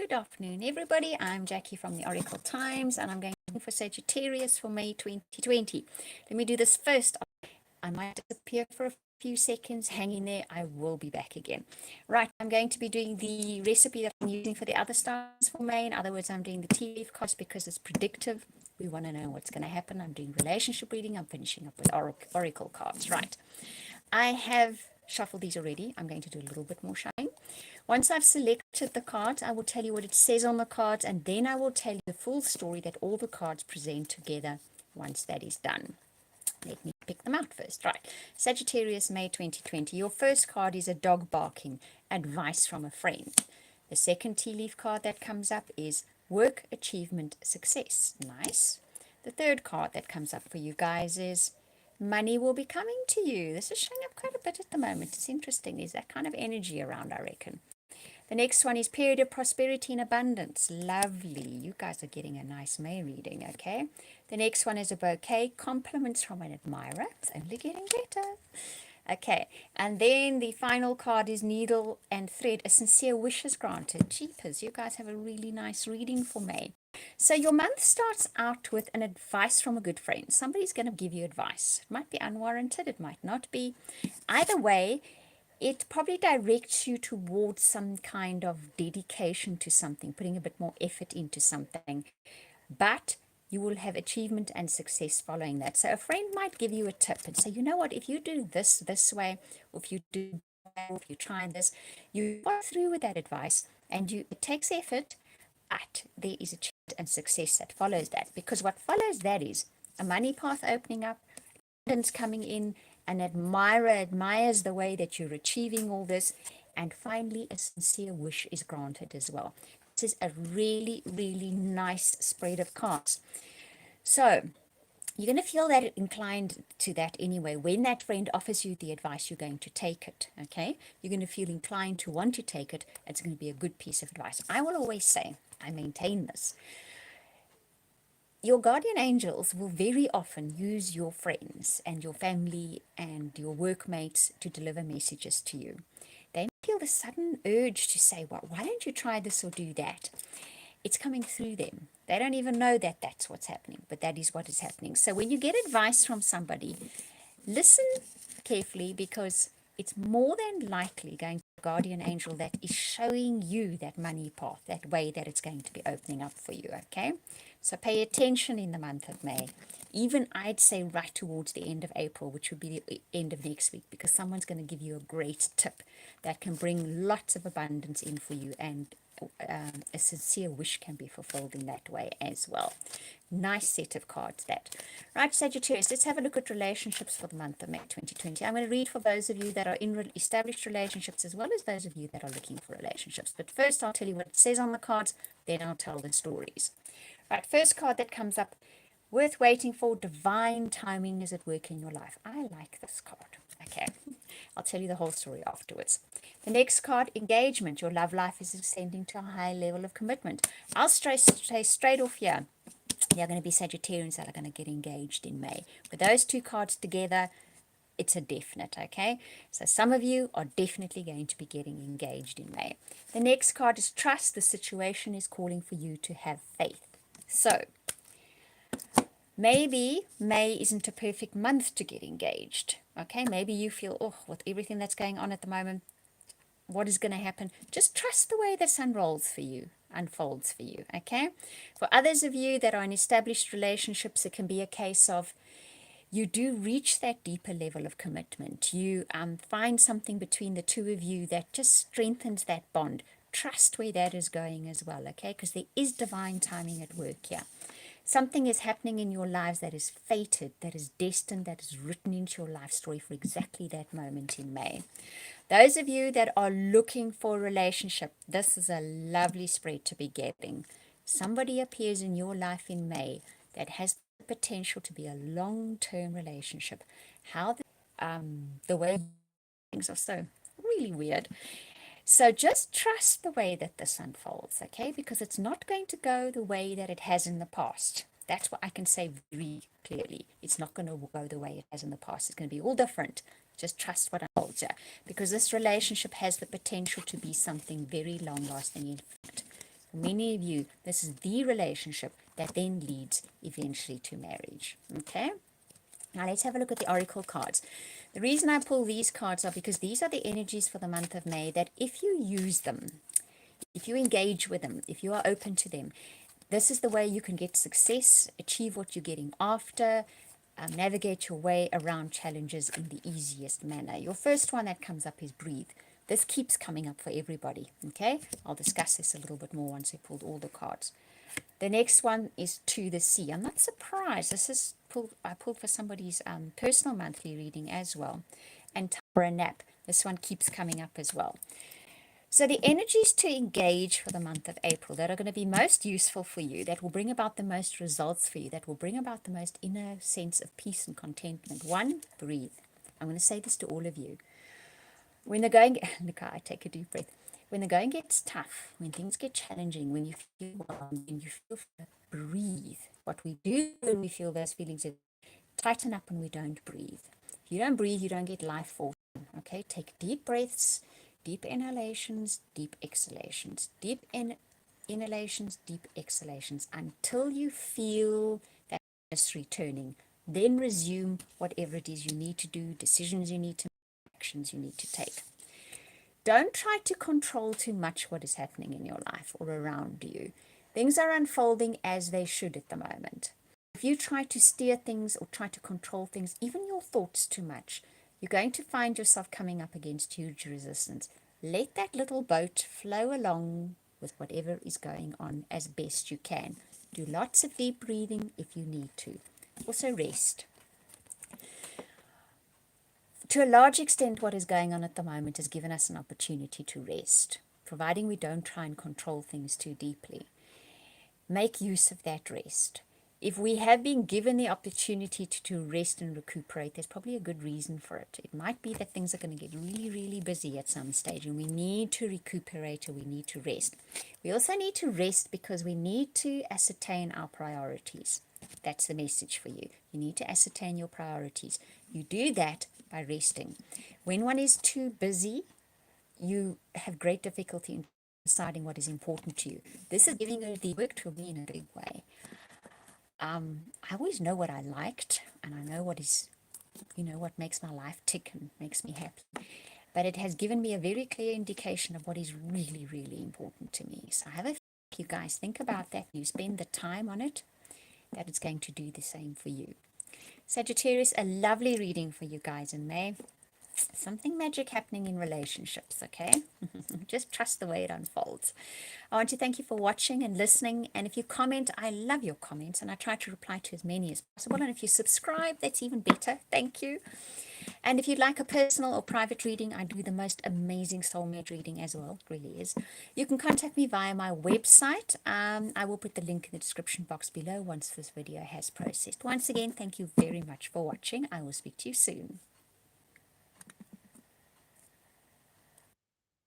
Good afternoon, everybody. I'm Jackie from the Oracle Times, and I'm going for Sagittarius for May 2020. Let me do this first. I might disappear for a few seconds. Hang in there. I will be back again. Right, I'm going to be doing the recipe that I'm using for the other stars for May. In other words, I'm doing the tea leaf cards because it's predictive. We want to know what's going to happen. I'm doing relationship reading. I'm finishing up with oracle cards. Right. I have shuffled these already. I'm going to do a little bit more shuffling. Once I've selected the cards, I will tell you what it says on the cards, and then I will tell you the full story that all the cards present together once that is done. Let me pick them out first. Right. Sagittarius, May 2020. Your first card is a dog barking, advice from a friend. The second tea leaf card that comes up is work, achievement, success. Nice. The third card that comes up for you guys is money will be coming to you. This is showing up quite a bit at the moment. It's interesting. There's that kind of energy around, I reckon. The next one is period of prosperity and abundance. Lovely. You guys are getting a nice May reading, okay? The next one is a bouquet. Compliments from an admirer. It's only getting better. Okay, and then the final card is needle and thread. A sincere wish is granted. Jeepers, you guys have a really nice reading for May. So your month starts out with an advice from a good friend. Somebody's going to give you advice. It might be unwarranted. It might not be. Either way, it probably directs you towards some kind of dedication to something, putting a bit more effort into something. But you will have achievement and success following that. So a friend might give you a tip and say, you know what, if you do this way, or if you do that, or if you try this, you follow through with that advice, and it takes effort, but there is achievement and success that follows that. Because what follows that is a money path opening up, abundance coming in, an admirer admires the way that you're achieving all this, and finally a sincere wish is granted as well. This is a really, really nice spread of cards. So you're going to feel that inclined to that anyway. When that friend offers you the advice, you're going to take it, okay? You're going to feel inclined to want to take it. It's going to be a good piece of advice. I will always say, I maintain this. Your guardian angels will very often use your friends and your family and your workmates to deliver messages to you. They feel the sudden urge to say, well, why don't you try this or do that? It's coming through them. They don't even know that that's what's happening, but that is what is happening. So when you get advice from somebody, listen carefully, because it's more than likely going to be a guardian angel that is showing you that money path, that way that it's going to be opening up for you, okay? So pay attention in the month of May. Even I'd say right towards the end of April, which would be the end of next week, because someone's going to give you a great tip that can bring lots of abundance in for you, and a sincere wish can be fulfilled in that way as well. Nice set of cards that. Right, Sagittarius, let's have a look at relationships for the month of May 2020. I'm going to read for those of you that are in established relationships, as well as those of you that are looking for relationships. But first, I'll tell you what it says on the cards, then I'll tell the stories. Right, first card that comes up, worth waiting for, divine timing is at work in your life. I like this card. Okay, I'll tell you the whole story afterwards. The next card, engagement. Your love life is ascending to a high level of commitment. I'll stay straight off here. You're going to be Sagittarians that are going to get engaged in May. With those two cards together, it's a definite, okay? So some of you are definitely going to be getting engaged in May. The next card is trust. The situation is calling for you to have faith. So maybe May isn't a perfect month to get engaged, okay? Maybe you feel, oh, with everything that's going on at the moment, what is going to happen? Just trust the way this unfolds for you, okay? For others of you that are in established relationships, it can be a case of you do reach that deeper level of commitment. You find something between the two of you that just strengthens that bond. Trust where that is going as well, okay? Because there is divine timing at work here. Something is happening in your lives that is fated, that is destined, that is written into your life story for exactly that moment in May. Those of you that are looking for a relationship, this is a lovely spread to be getting. Somebody appears in your life in May that has the potential to be a long-term relationship. How the way things are so really weird. So just trust the way that this unfolds, okay? Because it's not going to go the way that it has in the past. That's what I can say very clearly. It's not going to go the way it has in the past. It's going to be all different. Just trust what unfolds here. Because this relationship has the potential to be something very long-lasting. In fact, For many of you, this is the relationship that then leads eventually to marriage. Okay? Now let's have a look at the oracle cards. The reason I pull these cards are because these are the energies for the month of May that if you use them, if you engage with them, if you are open to them, this is the way you can get success, achieve what you're getting after, navigate your way around challenges in the easiest manner. Your first one that comes up is breathe. This keeps coming up for everybody, okay? I'll discuss this a little bit more once I pulled all the cards. The next one is to the sea. I'm not surprised. I pulled for somebody's personal monthly reading as well. And time for a nap. This one keeps coming up as well. So the energies to engage for the month of April that are going to be most useful for you, that will bring about the most results for you, that will bring about the most inner sense of peace and contentment. One, breathe. I'm going to say this to all of you. When the going, look, I take a deep breath. When the going gets tough, when things get challenging, when you feel overwhelmed, when you feel, breathe. What we do when we feel those feelings is tighten up and we don't breathe. If you don't breathe, you don't get life force. Okay, take deep breaths, deep inhalations, deep exhalations, deep inhalations, deep exhalations until you feel that it's returning. Then resume whatever it is you need to do, decisions you need to make, actions you need to take. Don't try to control too much what is happening in your life or around you. Things are unfolding as they should at the moment. If you try to steer things or try to control things, even your thoughts too much, you're going to find yourself coming up against huge resistance. Let that little boat flow along with whatever is going on as best you can. Do lots of deep breathing if you need to. Also rest. To a large extent, what is going on at the moment has given us an opportunity to rest, providing we don't try and control things too deeply. Make use of that rest. If we have been given the opportunity to rest and recuperate, there's probably a good reason for it. It might be that things are going to get really, really busy at some stage and we need to recuperate or we need to rest. We also need to rest because we need to ascertain our priorities. That's the message for you. You need to ascertain your priorities. You do that by resting. When one is too busy, you have great difficulty in deciding what is important to you. This is giving you the work to me in a big way. I always know what I liked, and I know what is, what makes my life tick and makes me happy. But it has given me a very clear indication of what is really, really important to me. So I have a you guys think about that. You spend the time on it, that it's going to do the same for you. Sagittarius, a lovely reading for you guys in May. Something magic happening in relationships, okay? Just trust the way it unfolds. I want to thank you for watching and listening. And if you comment, I love your comments and I try to reply to as many as possible. And if you subscribe, that's even better. Thank you. And if you'd like a personal or private reading, I do the most amazing soulmate reading as well. It really is. You can contact me via my website. I will put the link in the description box below once this video has processed. Once again, thank you very much for watching. I will speak to you soon.